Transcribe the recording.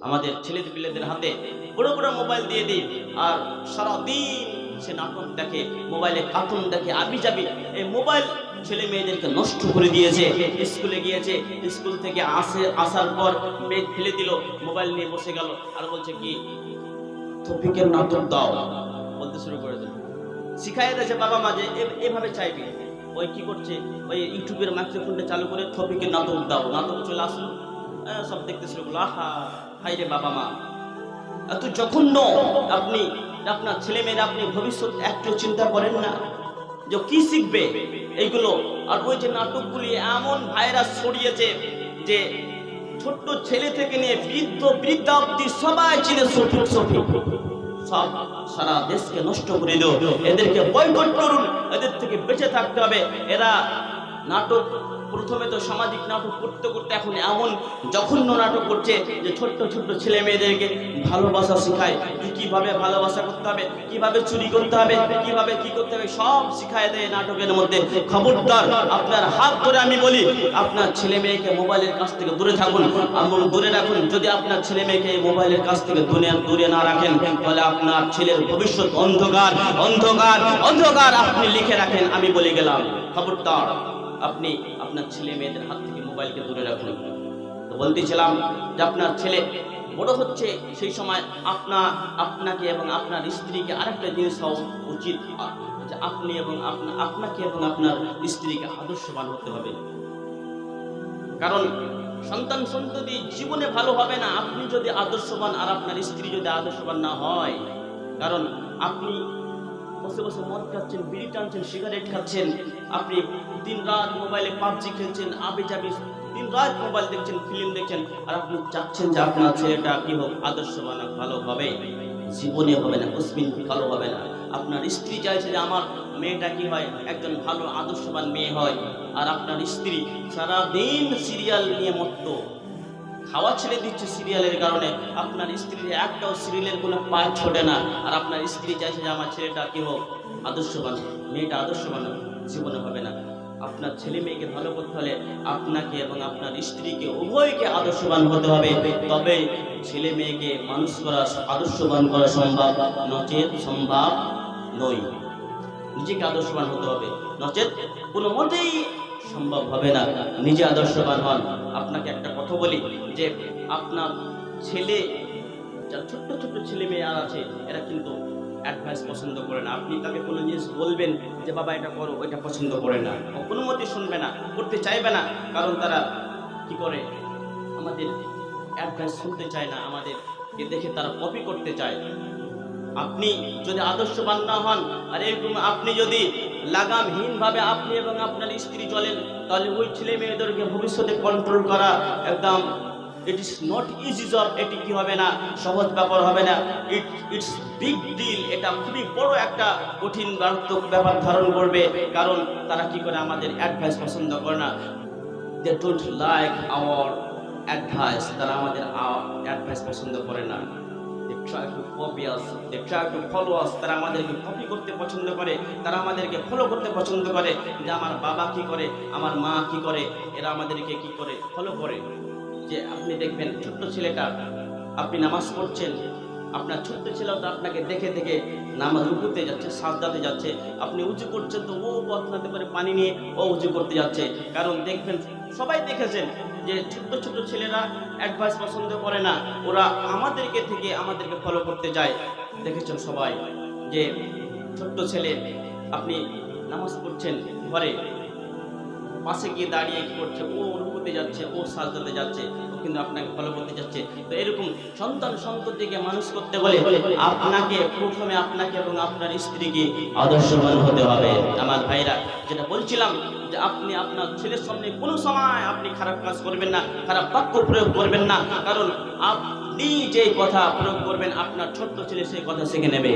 আমাদের ছেলেপিলেদের হাতে বড় বড় মোবাইল দিয়ে দিই, আর সারাদিন সে নাটক দেখে, মোবাইলে কার্টুন দেখে, আবিজাবি। এই মোবাইল ছেলে মেয়েদেরকে নষ্ট করে দিয়েছে। স্কুলে গিয়েছে, স্কুল থেকে আসার পর ব্যাগ ফেলে দিল, মোবাইল নিয়ে বসে গেল, আর বলছে কি তৌফিকের নাটক দাও, বলতে শুরু করে দিল। শিখাই দিয়েছে বাবা মা যে এভাবে চাইবি। ওই কি করছে, ওই ইউটিউবের মাইক্রোফোনটা চালু করে তৌফিকের নাটক দাও, নাটক চলে আসলো, সব দেখতে শুরু করলো। আহা হাই রে বাবা মা, এত জঘন্য! আপনি আপনার ছেলে মেয়েরা আপনি ভবিষ্যৎ একটু চিন্তা করেন না যে কি শিখবে এইগুলো। আর ওই যে নাটকগুলি এমন ভাইরাস ছড়িয়েছে যে ছোট্ট ছেলে থেকে নিয়ে বৃদ্ধা অব্দি সবাই চিনে সফিক সফিক। সব সারা দেশকে নষ্ট করে দিও, এদেরকে বয়কট করুন, এদের থেকে বেঁচে থাকতে হবে। এরা নাটক প্রথমে তো সামাজিক নাটক করতে করতে এখন এমন জঘন্য নাটক করছে যে ছোট্ট ছোট্ট ছেলে মেয়েদেরকে ভালোবাসা শেখায়, কিভাবে ভালোবাসা করতে হবে, কিভাবে চুরি করতে হবে, কিভাবে কি করতে হবে, সব শিখায় দেয় নাটকের মধ্যে। খবরদার, আপনার হাত ধরে আমি বলি, আপনার ছেলে মেয়েকে মোবাইলের কাছ থেকে দূরে থাকুন এবং দূরে রাখুন। যদি আপনার ছেলে মেয়েকে মোবাইলের কাছ থেকে দূরে না রাখেন, তাহলে আপনার ছেলের ভবিষ্যৎ অন্ধকার অন্ধকার অন্ধকার। আপনি লিখে রাখেন, আমি বলে গেলাম। খবরদার, আপনি আপনার ছেলে মেয়েদের হাত থেকে মোবাইলকে দূরে রাখুন। তো বলতেছিলাম যে আপনার ছেলে বড় হচ্ছে, সেই সময় আপনাকে এবং আপনার স্ত্রীকে আরেকটা জিনিস হওয়া উচিত যে আপনি এবং আপনাকে এবং আপনার স্ত্রীকে আদর্শবান হতে হবে। কারণ সন্তান সন্ততি জীবনে ভালো হবে না আপনি যদি আদর্শবান আর আপনার স্ত্রী যদি আদর্শবান না হয়। কারণ আপনি বসে বসে মদ খাচ্ছেন, বিড়ি টানছেন, সিগারেট খাচ্ছেন, আপনি দিন রাত মোবাইলে পাবজি খেলছেন, আবিজাবি দিন রাত মোবাইল দেখছেন, ফিল্ম দেখছেন, আর আপনি চাচ্ছেন যে আপনার ছেলেটা কি হোক, আদর্শবান, ভালো হবে। জীবনে হবে না, কুসমিন ভালো হবে না। আপনার স্ত্রী চাইছে যে আমার মেয়েটা কি হয়, একজন ভালো আদর্শবান মেয়ে হয়, আর আপনার স্ত্রী সারাদিন সিরিয়াল নিয়ে মত্ত, খাওয়া ছেড়ে দিচ্ছে সিরিয়ালের কারণে। আপনার স্ত্রীর একটাও সিরিয়ালের কোনো পায় ছোটে না, আর আপনার স্ত্রী চাইছে যে আমার ছেলেটা কি হোক, আদর্শবান, মেয়েটা আদর্শবান। জীবনে হবে না। আপনার ছেলে মেয়েকে ভালো করতে হলে আপনাকে এবং আপনার স্ত্রীকে উভয়কে আদর্শবান হতে হবে, তবে ছেলে মেয়েকে মানুষ করা, আদর্শবান করা সম্ভব, নচেত সম্ভব নয়। নিজেকে আদর্শবান হতে হবে, নচেত কোনো মতেই সম্ভব হবে না। নিজে আদর্শবান হন। আপনাকে একটা কথা বলি যে আপনার ছেলে, যার ছোট্ট ছোট্ট ছেলে মেয়ে আর আছে, এরা কিন্তু অ্যাডভাইস পছন্দ করে না। আপনি তাকে কোনো জিনিস বলবেন যে বাবা এটা করো, ওইটা পছন্দ করে না, কোনো মতে শুনবে না, করতে চাইবে না। কারণ তারা কি করে, আমাদের অ্যাডভাইস শুনতে চায় না, আমাদেরকে দেখে তারা কপি করতে চায়। আপনি যদি আদর্শবান না হন, আর এরকম আপনি যদি লাগামহীন ভাবে আপনি এবং আপনার স্ত্রী চলেন, তাহলে ওই ছেলে মেয়েদেরকে ভবিষ্যতে কন্ট্রোল করা একদম it is not easy job. এটি কি হবে না, সহজ ব্যাপার হবে না, ইটস বিগ ডিল। এটা খুবই বড় একটা কঠিন মারাত্মক ব্যাপার ধারণ করবে। কারণ তারা কি করে, আমাদের অ্যাডভাইস পছন্দ করে না। They don't like our advice. তারা আমাদের অ্যাডভাইস পছন্দ করে না। They try to copy us, they try to follow us. তারা আমাদেরকে কপি করতে পছন্দ করে, তারা আমাদেরকে ফলো করতে পছন্দ করে, যে আমার বাবা কি করে, আমার মা কি করে, এরা আমাদেরকে কি করে ফলো করে। যে আপনি দেখবেন ছোট্ট ছেলেটা, আপনি নামাজ পড়ছেন, আপনার ছোট্ট ছেলেও তো আপনাকে দেখে দেখে নামাজ রুকুতে যাচ্ছে, সাজদাতে যাচ্ছে। আপনি উজু করছেন তো ও বদনাতে করে পানি নিয়ে ও উজু করতে যাচ্ছে। কারণ দেখবেন, সবাই দেখেছেন যে ছোট্ট ছোট ছেলেরা অ্যাডভাইস পছন্দ করে না, ওরা আমাদেরকে ফলো করতে যায়। দেখেছেন সবাই যে ছোট্ট ছেলে, আপনি নামাজ পড়ছেন ঘরে, পাশে গিয়ে দাঁড়িয়ে কি করছে, ও রুকুতে যাচ্ছে, ও সাজদাতে যাচ্ছে, ও কিন্তু আপনাকে ফলো করতে যাচ্ছে। তো এরকম সন্তান সন্ততিকে মানুষ করতে হলে আপনাকে প্রথমে আপনাকে এবং আপনার স্ত্রীকে আদর্শবান হতে হবে। আমার ভাইরা, যেটা বলছিলাম যে আপনি আপনার ছেলের সামনে কোনো সময় আপনি খারাপ কাজ করবেন না, খারাপ বাক্য প্রয়োগ করবেন না। কারণ আপনি যে কথা প্রয়োগ করবেন, আপনার ছোট্ট ছেলে সেই কথা শিখে নেবে।